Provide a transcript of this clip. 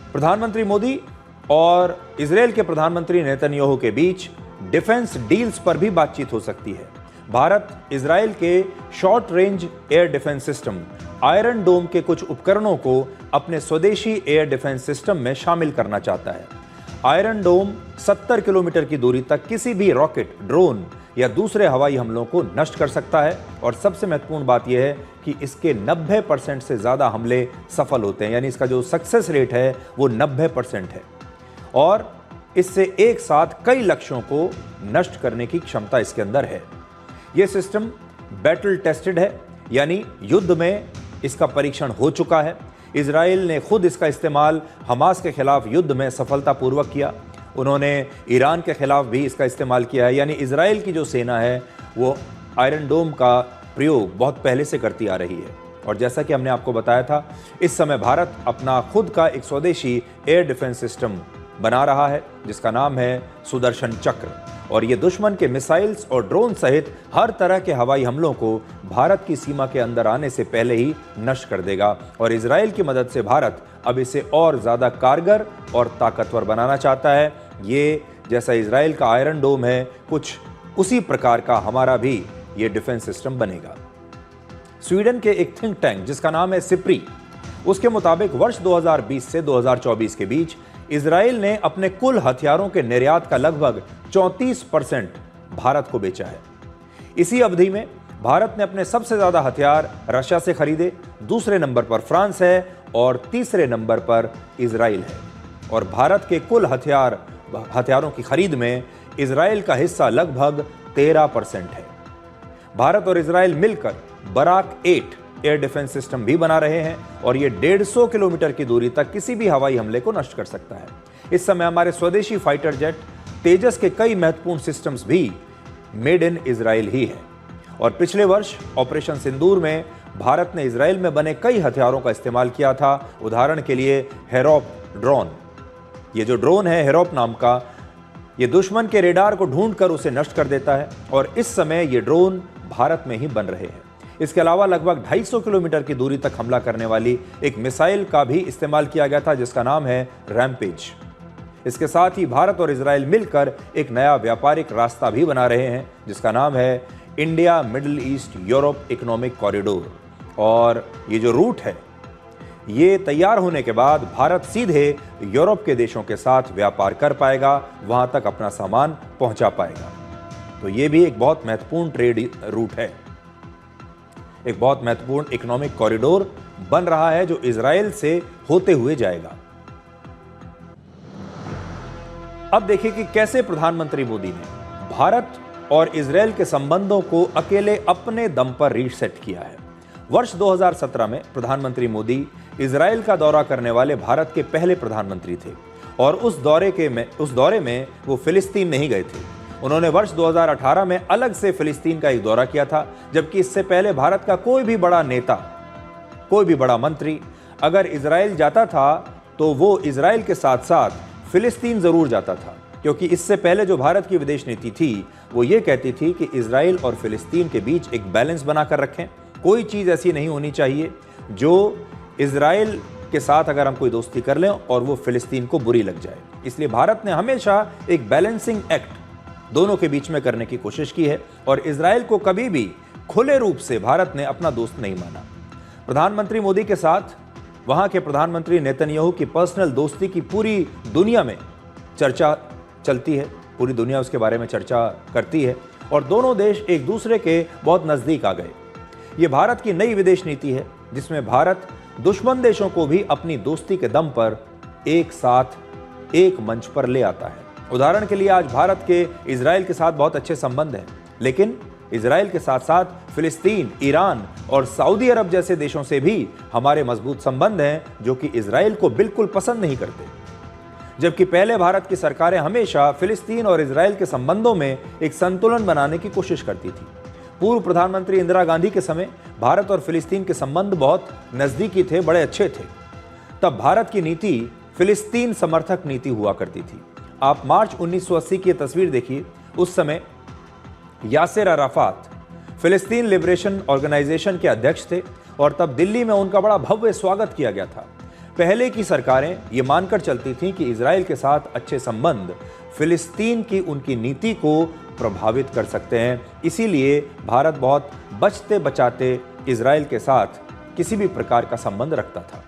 प्रधानमंत्री मोदी और इजरायल के प्रधानमंत्री नेतन्याहू के बीच डिफेंस डील्स पर भी बातचीत हो सकती है। भारत इजरायल के short range air defence system Iron Dome के कुछ उपकरणों को अपने स्वदेशी एयर डिफेंस सिस्टम में शामिल करना चाहता है। आयरन डोम 70 किलोमीटर की दूरी तक किसी भी रॉकेट, ड्रोन या दूसरे हवाई हमलों को नष्ट कर सकता है और सबसे महत्वपूर्ण बात यह है कि इसके 90% से ज़्यादा हमले सफल होते हैं, यानी इसका जो सक्सेस रेट है वो 90% है और इससे एक साथ कई लक्ष्यों को नष्ट करने की क्षमता इसके अंदर है। यह सिस्टम बैटल टेस्टेड है, यानी युद्ध में इसका परीक्षण हो चुका है। इजराइल ने खुद इसका इस्तेमाल हमास के खिलाफ युद्ध में सफलतापूर्वक किया। उन्होंने ईरान के खिलाफ भी इसका इस्तेमाल किया है, यानी इजराइल की जो सेना है वो आयरन डोम का प्रयोग बहुत पहले से करती आ रही है। और जैसा कि हमने आपको बताया था, इस समय भारत अपना खुद का एक स्वदेशी एयर डिफेंस सिस्टम बना रहा है जिसका नाम है सुदर्शन चक्र, और ये दुश्मन के मिसाइल्स और ड्रोन सहित हर तरह के हवाई हमलों को भारत की सीमा के अंदर आने से पहले ही नष्ट कर देगा। और इजराइल की मदद से भारत अब इसे और ज़्यादा कारगर और ताकतवर बनाना चाहता है। ये जैसा इजराइल का आयरन डोम है, कुछ उसी प्रकार का हमारा भी ये डिफेंस सिस्टम बनेगा। स्वीडन के एक थिंक टैंक जिसका नाम है सिप्री, उसके मुताबिक वर्ष 2020 से 2024 के बीच इजराइल ने अपने कुल हथियारों के निर्यात का लगभग 34% भारत को बेचा है। इसी अवधि में भारत ने अपने सबसे ज्यादा हथियार रशिया से खरीदे, दूसरे नंबर पर फ्रांस है और तीसरे नंबर पर इजराइल है। और भारत के कुल हथियारों की खरीद में इजराइल का हिस्सा लगभग 13% है। भारत और इजराइल मिलकर बराक 8 एयर डिफेंस सिस्टम भी बना रहे हैं और ये 150 किलोमीटर की दूरी तक किसी भी हवाई हमले को नष्ट कर सकता है। इस समय हमारे स्वदेशी फाइटर जेट तेजस के कई महत्वपूर्ण सिस्टम्स भी मेड इन इजराइल ही है। और पिछले वर्ष ऑपरेशन सिंदूर में भारत ने इजराइल में बने कई हथियारों का इस्तेमाल किया था। उदाहरण के लिए हेरोप ड्रोन, ये जो ड्रोन है हेरोप नाम का, ये दुश्मन के रेडार को ढूंढकर उसे नष्ट कर देता है और इस समय ये ड्रोन भारत में ही बन रहे हैं। इसके अलावा लगभग 250 किलोमीटर की दूरी तक हमला करने वाली एक मिसाइल का भी इस्तेमाल किया गया था जिसका नाम है रैम्पेज। इसके साथ ही भारत और इजराइल मिलकर एक नया व्यापारिक रास्ता भी बना रहे हैं जिसका नाम है India middle east Europe economic corridor. और ये जो रूट है ये तैयार होने के बाद भारत सीधे यूरोप के देशों के साथ व्यापार कर पाएगा, वहां तक अपना सामान पहुंचा पाएगा। तो ये भी एक बहुत महत्वपूर्ण ट्रेड रूट है, एक बहुत महत्वपूर्ण इकोनॉमिक कॉरिडोर बन रहा है जो इजराइल से होते हुए जाएगा। अब देखिए कि कैसे प्रधानमंत्री मोदी ने भारत और इजराइल के संबंधों को अकेले अपने दम पर रीसेट किया है। वर्ष 2017 में प्रधानमंत्री मोदी इजराइल का दौरा करने वाले भारत के पहले प्रधानमंत्री थे और उस दौरे में वो फिलिस्तीन नहीं गए थे। उन्होंने वर्ष 2018 में अलग से फिलिस्तीन का एक दौरा किया था, जबकि इससे पहले भारत का कोई भी बड़ा नेता, कोई भी बड़ा मंत्री अगर इजराइल जाता था तो वो इजराइल के साथ साथ फिलिस्तीन जरूर जाता था, क्योंकि इससे पहले जो भारत की विदेश नीति थी वो ये कहती थी कि इजराइल और फिलिस्तीन के बीच एक बैलेंस बनाकर रखें। कोई चीज़ ऐसी नहीं होनी चाहिए जो इजराइल के साथ अगर हम कोई दोस्ती कर लें और वो फिलिस्तीन को बुरी लग जाए। इसलिए भारत ने हमेशा एक बैलेंसिंग एक्ट दोनों के बीच में करने की कोशिश की है और इजराइल को कभी भी खुले रूप से भारत ने अपना दोस्त नहीं माना। प्रधानमंत्री मोदी के साथ वहां के प्रधानमंत्री नेतन्याहू की पर्सनल दोस्ती की पूरी दुनिया में चर्चा चलती है, पूरी दुनिया उसके बारे में चर्चा करती है और दोनों देश एक दूसरे के बहुत नजदीक आ गए। ये भारत की नई विदेश नीति है जिसमें भारत दुश्मन देशों को भी अपनी दोस्ती के दम पर एक साथ एक मंच पर ले आता है। उदाहरण के लिए आज भारत के इजराइल के साथ बहुत अच्छे संबंध हैं, लेकिन इजराइल के साथ साथ फिलिस्तीन, ईरान और सऊदी अरब जैसे देशों से भी हमारे मजबूत संबंध हैं जो कि इजराइल को बिल्कुल पसंद नहीं करते। जबकि पहले भारत की सरकारें हमेशा फिलिस्तीन और इजराइल के संबंधों में एक संतुलन बनाने की कोशिश करती थी। पूर्व प्रधानमंत्री इंदिरा गांधी के समय भारत और फिलिस्तीन के संबंध बहुत नजदीकी थे, बड़े अच्छे थे। तब भारत की नीति फिलिस्तीन समर्थक नीति हुआ करती थी। आप मार्च 1980 की तस्वीर देखिए, उस समय यासिर अराफात फिलिस्तीन लिबरेशन ऑर्गेनाइजेशन के अध्यक्ष थे और तब दिल्ली में उनका बड़ा भव्य स्वागत किया गया था। पहले की सरकारें ये मानकर चलती थीं कि इजराइल के साथ अच्छे संबंध फिलिस्तीन की उनकी नीति को प्रभावित कर सकते हैं। इसीलिए भारत बहुत बचते बचाते इजराइल के साथ किसी भी प्रकार का संबंध रखता था।